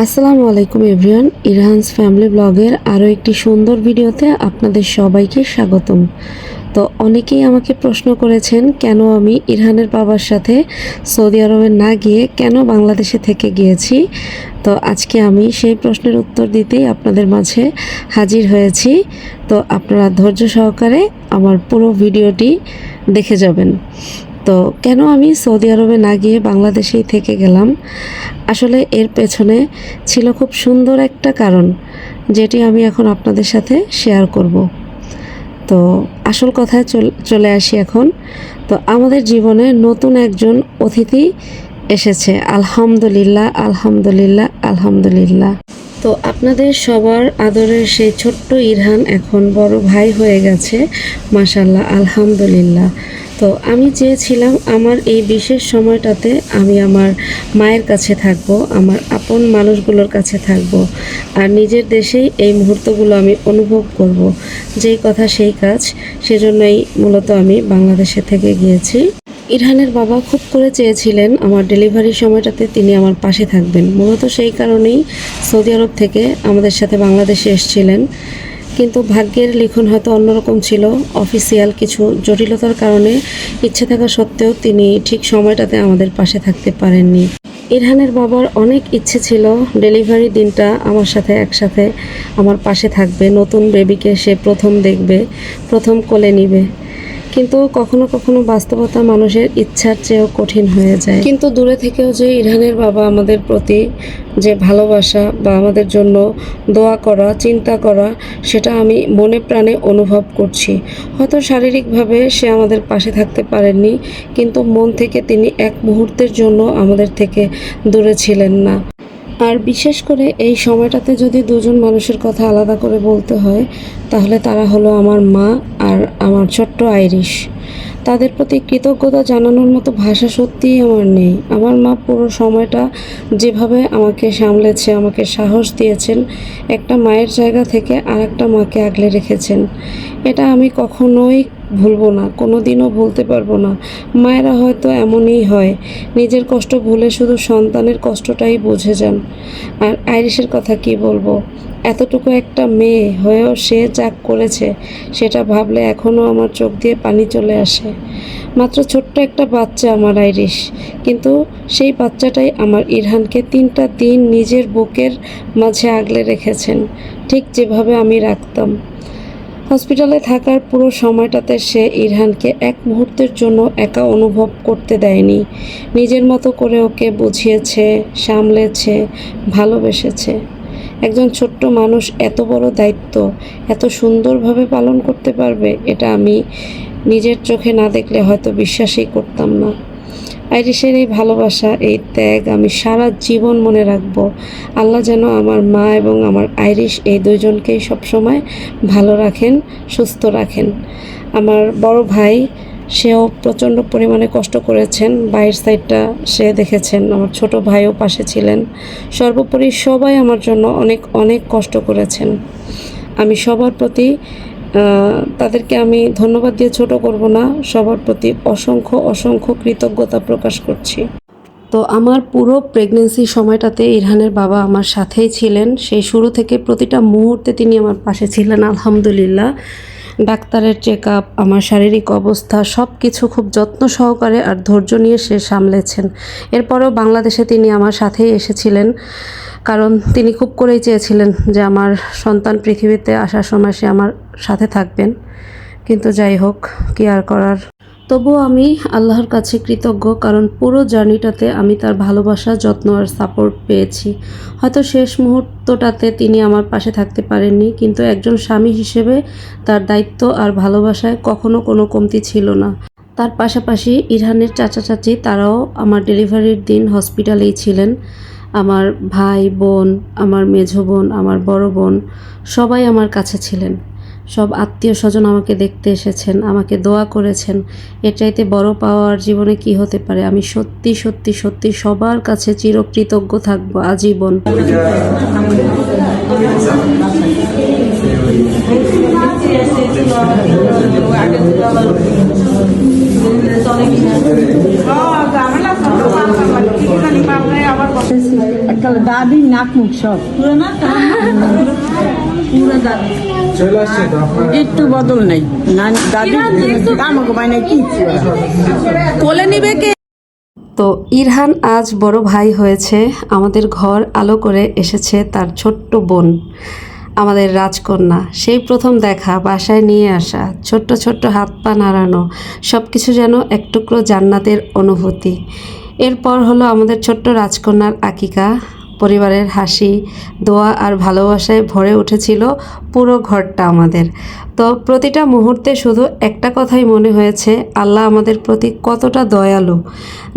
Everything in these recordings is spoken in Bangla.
আসসালামু আলাইকুম এভরিওয়ান, ইরহানস ফ্যামিলি ব্লগের আরও একটি সুন্দর ভিডিওতে আপনাদের সবাইকে স্বাগতম। তো অনেকেই আমাকে প্রশ্ন করেছেন কেন আমি ইরহানের বাবার সাথে সৌদি আরবে না গিয়ে কেন বাংলাদেশে থেকে গিয়েছি। তো আজকে আমি সেই প্রশ্নের উত্তর দিতেই আপনাদের মাঝে হাজির হয়েছি। তো আপনারা ধৈর্য সহকারে আমার পুরো ভিডিওটি দেখে যাবেন। তো কেন আমি সৌদি আরবে না গিয়ে বাংলাদেশেই থেকে গেলাম, আসলে এর পেছনে ছিল খুব সুন্দর একটা কারণ, যেটি আমি এখন আপনাদের সাথে শেয়ার করব। তো আসল কথায় চলে আসি এখন। তো আমাদের জীবনে নতুন একজন অতিথি এসেছে, আলহামদুলিল্লাহ আলহামদুলিল্লাহ আলহামদুলিল্লাহ। তো আপনাদের সবার আদরের সেই ছোট্ট ইরহান এখন বড় ভাই হয়ে গেছে, মাশাল্লাহ আলহামদুলিল্লাহ। তো আমি চেয়েছিলাম আমার এই বিশেষ সময়টাতে আমি আমার মায়ের কাছে থাকব, আমার আপন মানুষগুলোর কাছে থাকব, আর নিজের দেশেই এই মুহূর্তগুলো আমি অনুভব করব। যেই কথা সেই কাজ, সেজন্যই মূলত আমি বাংলাদেশে থেকে গিয়েছি। ইরহানের বাবা খুব করে চেয়েছিলেন আমার ডেলিভারির সময়টাতে তিনি আমার পাশে থাকবেন, মূলত সেই কারণেই সৌদি আরব থেকে আমাদের সাথে বাংলাদেশে এসেছিলেন। কিন্তু ভাগ্যের লিখন হয়তো অন্যরকম ছিল, অফিসিয়াল কিছু জটিলতার কারণে ইচ্ছে থাকা সত্ত্বেও তিনি ঠিক সময়টাতে আমাদের পাশে থাকতে পারেননি। ইরহানের বাবার অনেক ইচ্ছে ছিল ডেলিভারি দিনটা আমার সাথে একসাথে আমার পাশে থাকবে, নতুন বেবিকে সে প্রথম দেখবে, প্রথম কোলে নিবে। কিন্তু কখনো কখনো বাস্তবতা মানুষের ইচ্ছার চেয়েও কঠিন হয়ে যায়। কিন্তু দূরে থেকেও যে ইরহানের বাবা আমাদের প্রতি যে ভালোবাসা বা আমাদের জন্য দোয়া করা, চিন্তা করা, সেটা আমি মনে প্রাণে অনুভব করছি। হয়তো শারীরিকভাবে সে আমাদের পাশে থাকতে পারেননি, কিন্তু মন থেকে তিনি এক মুহূর্তের জন্য আমাদের থেকে দূরে ছিলেন না। আর বিশেষ করে এই সময়টাতে যদি দুজন মানুষের কথা আলাদা করে বলতে হয়, তাহলে তারা হলো আমার মা আর আমার ছোট্ট আইরিশ। তাদের প্রতি কৃতজ্ঞতা জানানোর মতো ভাষা সত্যিই আমার নেই। আমার মা পুরো সময়টা যেভাবে আমাকে সামলেছে, আমাকে সাহস দিয়েছেন, একটা মায়ের জায়গা থেকে আর একটা মাকে আগলে রেখেছেন, এটা আমি কখনোই ভুলবো না, কোনো দিনও ভুলতে পারবো না। মায়েরা হয়তো এমনই হয়, নিজের কষ্ট ভুলে শুধু সন্তানের কষ্টটাই বুঝে যান। আর আইরিশের কথা কি বলবো, এতটুকু একটা মেয়ে হয়েও সে যা করেছে সেটা ভাবলে এখনও আমার চোখ দিয়ে পানি চলে আসে। মাত্র ছোট্ট একটা বাচ্চা আমার আইরিশ, কিন্তু সেই বাচ্চাটাই আমার ইরহানকে 3টা দিন নিজের বুকের মাঝে আগলে রেখেছেন, ঠিক যেভাবে আমি রাখতাম। হসপিটালে থাকার পুরো সময়টাতে সে ইরহানকে এক মুহূর্তের জন্য একা অনুভব করতে দেয়নি। নিজের মতো করে ওকে বুঝিয়েছে, সামলেছে, ভালোবেসেছে। একজন ছোট্ট মানুষ এত বড় দায়িত্ব এত সুন্দরভাবে পালন করতে পারবে, এটা আমি নিজের চোখে না দেখলে হয়তো বিশ্বাসই করতাম না। আইরিশের এই ভালোবাসা, এই ত্যাগ আমি সারা জীবন মনে রাখবো। আল্লাহ যেন আমার মা এবং আমার আইরিশ এই দুইজনকেই সবসময় ভালো রাখেন, সুস্থ রাখেন। আমার বড় ভাই, সেও প্রচণ্ড পরিমাণে কষ্ট করেছেন, বাইরের সাইডটা সে দেখেছেন, আমার ছোট ভাইও পাশে ছিলেন। সর্বোপরি সবাই আমার জন্য অনেক অনেক কষ্ট করেছেন। আমি সবার প্রতি তাদেরকে আমি ধন্যবাদ দিয়ে ছোট করব না, সবার প্রতি অসংখ্য অসংখ্য কৃতজ্ঞতা প্রকাশ করছি। তো আমার পুরো প্রেগনেন্সি সময়টাতে ইরহানের বাবা আমার সাথেই ছিলেন, সেই শুরু থেকে প্রতিটা মুহূর্তে তিনি আমার পাশে ছিলেন আলহামদুলিল্লাহ। ডাক্তারের চেক আপ, আমার শারীরিক অবস্থা, সব কিছু খুব যত্ন সহকারে আর ধৈর্য নিয়ে সে সামলেছেন। এরপরেও বাংলাদেশে তিনি আমার সাথেই এসেছিলেন, কারণ তিনি খুব করেই চেয়েছিলেন যে আমার সন্তান পৃথিবীতে আসার সময় সে আমার সাথে থাকবেন। কিন্তু যাই হোক, কি আর করার। তবুও আমি আল্লাহর কাছে কৃতজ্ঞ, কারণ পুরো জার্নিটাতে আমি তার ভালোবাসা, যত্ন আর সাপোর্ট পেয়েছি। হয়তো শেষ মুহূর্তটাতে তিনি আমার পাশে থাকতে পারেননি, কিন্তু একজন স্বামী হিসেবে তার দায়িত্ব আর ভালোবাসায় কখনো কোনো কমতি ছিল না। তার পাশাপাশি ইরহানের চাচা চাচি, তারাও আমার ডেলিভারির দিন হসপিটালেই ছিলেন। আমার ভাই বোন, আমার মেঝো বোন, আমার বড় বোন, সবাই আমার কাছে ছিলেন। সব আত্মীয় স্বজন আমাকে দেখতে এসেছেন, আমাকে দোয়া করেছেন। এর চাইতে বড় পাওয়ার জীবনে কি হতে পারে। আমি সত্যি সত্যি সত্যি সবার কাছে চিরকৃতজ্ঞ থাকবো আজীবন। তাহলে দাদি নাক মুখ সব পুরো দাদি চলে আসছে তো আপনার একটু বদল নেই দাদি আমাকে বাইনে কি কোলে নিবে কে। তো ইরহান আজ বড় ভাই হয়েছে, আমাদের ঘর আলো করে এসেছে তার ছোট্ট বোন, আমাদের রাজকন্যা। সেই প্রথম দেখা, বাসায় নিয়ে আসা, ছোট্ট ছোট্ট হাত পা নাড়ানো, সব কিছু যেন এক টুকরো জান্নাতের অনুভূতি। এরপর হলো আমাদের ছোট্ট রাজকন্যার আকিকা। পরিবারের হাসি, দোয়া আর ভালোবাসায় ভরে উঠেছিল পুরো ঘরটা আমাদের। তো প্রতিটা মুহূর্তে শুধু একটা কথাই মনে হয়েছে, আল্লাহ আমাদের প্রতি কতটা দয়ালু।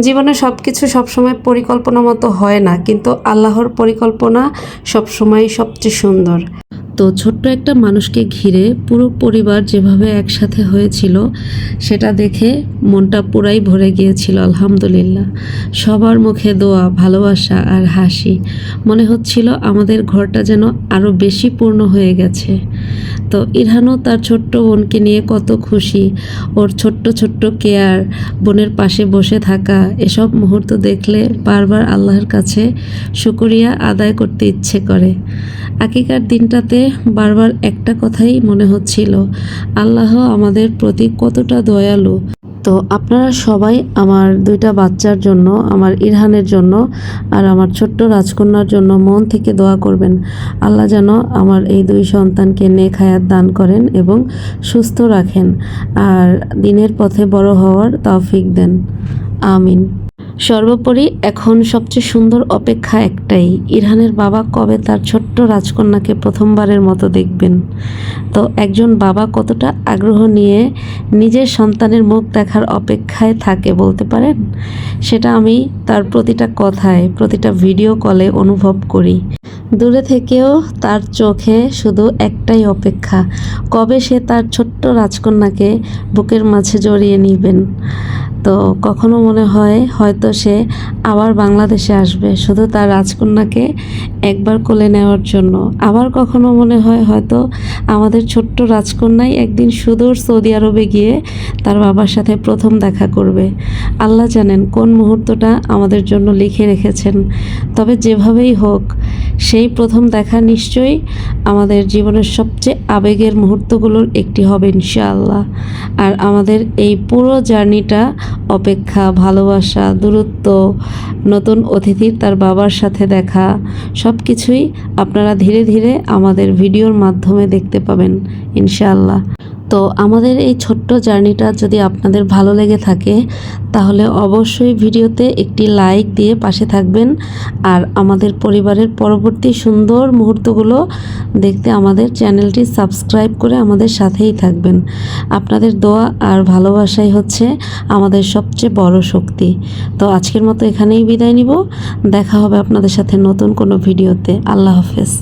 জীবনে সব কিছু সবসময় পরিকল্পনা মতো হয় না, কিন্তু আল্লাহর পরিকল্পনা সবসময়ই সবচেয়ে সুন্দর। তো ছোট্ট একটা মানুষকে ঘিরে পুরো পরিবার যেভাবে একসাথে হয়েছিল, সেটা দেখে মনটা পুরাই ভরে গিয়েছিল। আলহামদুলিল্লাহ, সবার মুখে দোয়া, ভালোবাসা আর হাসি। মনে হচ্ছিল আমাদের ঘরটা যেন আরও বেশি পূর্ণ হয়ে গেছে। তো ইরহানও তার ছোট্ট বোনকে নিয়ে কত খুশি। ওর ছোট্ট ছোট্ট কেয়ার, বোনের পাশে বসে থাকা, এসব মুহূর্ত দেখলে বারবার আল্লাহর কাছে শুকরিয়া আদায় করতে ইচ্ছে করে। আকিকার দিনটাতে বারবার একটা কথাই মনে হচ্ছিল, আল্লাহ আমাদের প্রতি কতটা দয়ালু। তো আপনারা সবাই আমার দুইটা বাচ্চার জন্য, আমার ইরহানের জন্য আর আমার ছোট্ট রাজকন্যার জন্য মন থেকে দোয়া করবেন। আল্লাহ যেন আমার এই দুই সন্তানকে নেক হায়াত দান করেন এবং সুস্থ রাখেন, আর দিনের পথে বড় হওয়ার তৌফিক দেন। আমিন। সর্বোপরি এখন সবচেয়ে সুন্দর অপেক্ষা একটাই, ইরহানের বাবা কবে তার ছোট্ট রাজকন্যাকে প্রথমবারের মতো দেখবেন। তো একজন বাবা কতটা আগ্রহ নিয়ে নিজের সন্তানের মুখ দেখার অপেক্ষায় থাকে বলতে পারেন? সেটা আমি তার প্রতিটা কথায়, প্রতিটা ভিডিও কলে অনুভব করি। দূরে থেকেও তার চোখে শুধু একটাই অপেক্ষা, কবে সে তার ছোট্ট রাজকন্যাকে বুকের মাঝে জড়িয়ে নেবেন। তো কখনো মনে হয় হয়তো সে আবার বাংলাদেশে আসবে শুধু তার রাজকন্যাকে একবার কোলে নেওয়ার জন্য। আবার কখনো মনে হয় হয়তো আমাদের ছোট্ট রাজকন্যাই একদিন সুদূর সৌদি আরবে গিয়ে তার বাবার সাথে প্রথম দেখা করবে। আল্লাহ জানেন কোন মুহূর্তটা আমাদের জন্য লিখে রেখেছেন। তবে যেভাবেই হোক, সেই প্রথম দেখা নিশ্চয়ই আমাদের জীবনের সবচেয়ে আবেগের মুহূর্তগুলোর একটি হবে ইনশাআল্লাহ। আর আমাদের এই পুরো জার্নিটা অপেক্ষা, ভালোবাসা, দূরত্ব, নতুন অতিথির তার বাবার সাথে দেখা, সব কিছুই আপনারা ধীরে ধীরে আমাদের ভিডিওর মাধ্যমে দেখতে পাবেন ইনশাআল্লাহ। তো আমাদের এই ছোট্ট জার্নিটা যদি আপনাদের ভালো লেগে থাকে, তাহলে অবশ্যই ভিডিওতে একটি লাইক দিয়ে পাশে থাকবেন, আর আমাদের পরিবারের পরবর্তী সুন্দর মুহূর্তগুলো দেখতে আমাদের চ্যানেলটি সাবস্ক্রাইব করে আমাদের সাথেই থাকবেন। আপনাদের দোয়া আর ভালোবাসাই হচ্ছে আমাদের সবচেয়ে বড় শক্তি। তো আজকের মতো এখানেই বিদায় নিব। দেখা হবে আপনাদের সাথে নতুন কোনো ভিডিওতে। আল্লাহ হাফেজ।